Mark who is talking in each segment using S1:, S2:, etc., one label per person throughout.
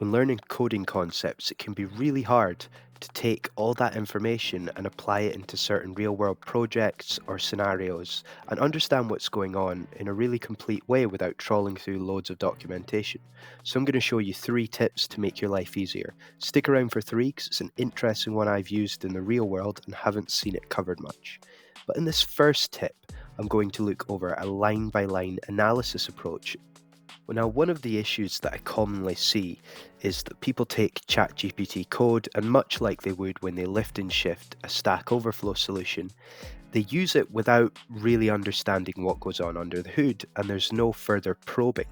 S1: When learning coding concepts, it can be really hard to take all that information and apply it into certain real world projects or scenarios and understand what's going on in a really complete way without trawling through loads of documentation. So, I'm going to show you 3 tips to make your life easier. Stick around for 3 because it's an interesting one I've used in the real world and haven't seen it covered much. But in this first tip, I'm going to look over a line by line analysis approach. Well, now, one of the issues that I commonly see is that people take ChatGPT code and, much like they would when they lift and shift a Stack Overflow solution, they use it without really understanding what goes on under the hood, and there's no further probing.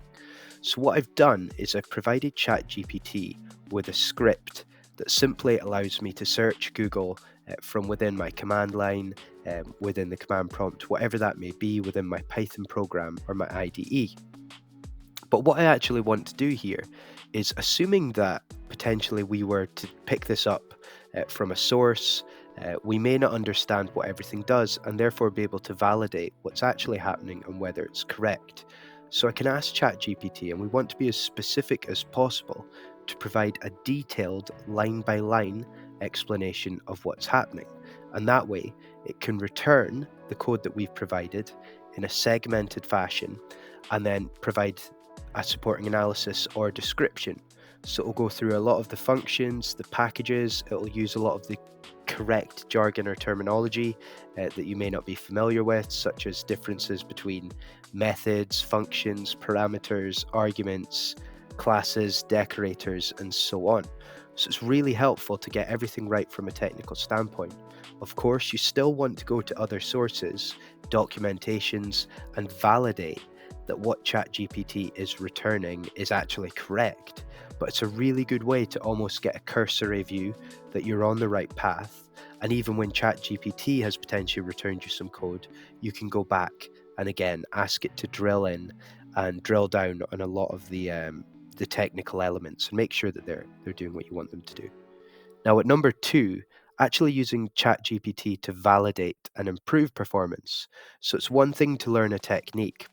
S1: So, what I've done is I've provided ChatGPT with a script that simply allows me to search Google from within my command line, within the command prompt, whatever that may be, within my Python program or my IDE. But what I actually want to do here is assuming that potentially we were to pick this up from a source, we may not understand what everything does and therefore be able to validate what's actually happening and whether it's correct. So I can ask ChatGPT, and we want to be as specific as possible to provide a detailed line by line explanation of what's happening. And that way, it can return the code that we've provided in a segmented fashion and then provide a supporting analysis or description. So it'll go through a lot of the functions, the packages, it'll use a lot of the correct jargon or terminology that you may not be familiar with, such as differences between methods, functions, parameters, arguments, classes, decorators, and so on. So it's really helpful to get everything right from a technical standpoint. Of course, you still want to go to other sources, documentations, and validate that what ChatGPT is returning is actually correct. But it's a really good way to almost get a cursory view that you're on the right path. And even when ChatGPT has potentially returned you some code, you can go back and again ask it to drill in and drill down on a lot of the technical elements and make sure that they're doing what you want them to do. Now, at number 2, actually using ChatGPT to validate and improve performance. So it's one thing to learn a technique,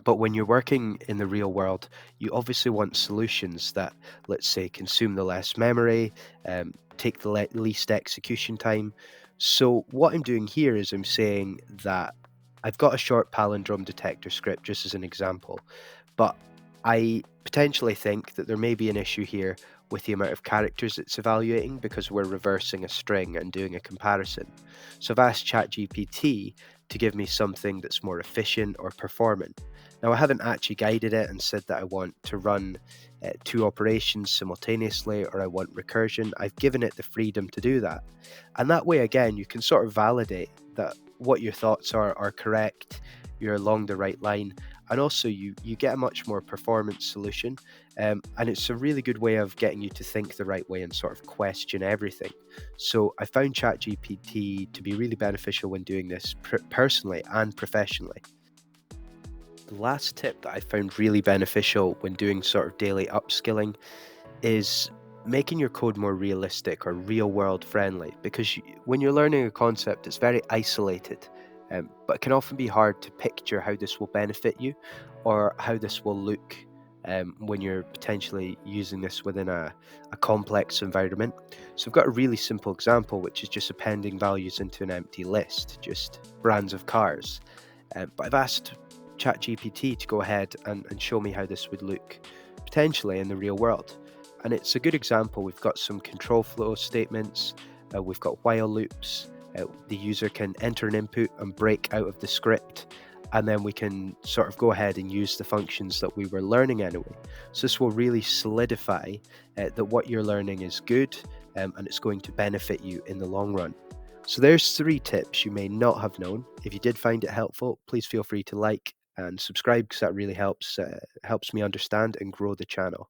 S1: but when you're working in the real world, you obviously want solutions that, let's say, consume the less memory, take the least execution time. So, what I'm doing here is I'm saying that I've got a short palindrome detector script, just as an example, but I potentially think that there may be an issue here with the amount of characters it's evaluating because we're reversing a string and doing a comparison. So, I've asked ChatGPT to give me something that's more efficient or performant. Now, I haven't actually guided it and said that I want to run 2 operations simultaneously or I want recursion. I've given it the freedom to do that. And that way, again, you can sort of validate that what your thoughts are correct, you're along the right line, and also you get a much more performance solution. And it's a really good way of getting you to think the right way and sort of question everything. So I found ChatGPT to be really beneficial when doing this personally and professionally. The last tip that I found really beneficial when doing sort of daily upskilling is making your code more realistic or real world friendly because when you're learning a concept, it's very isolated, but it can often be hard to picture how this will benefit you or how this will look when you're potentially using this within a complex environment. So I've got a really simple example, which is just appending values into an empty list, just brands of cars. But I've asked ChatGPT to go ahead and show me how this would look potentially in the real world. And it's a good example. We've got some control flow statements, we've got while loops. The user can enter an input and break out of the script, and then we can sort of go ahead and use the functions that we were learning anyway. So this will really solidify that what you're learning is good, and it's going to benefit you in the long run. So there's 3 tips you may not have known. If you did find it helpful, please feel free to like and subscribe because that really helps me understand and grow the channel.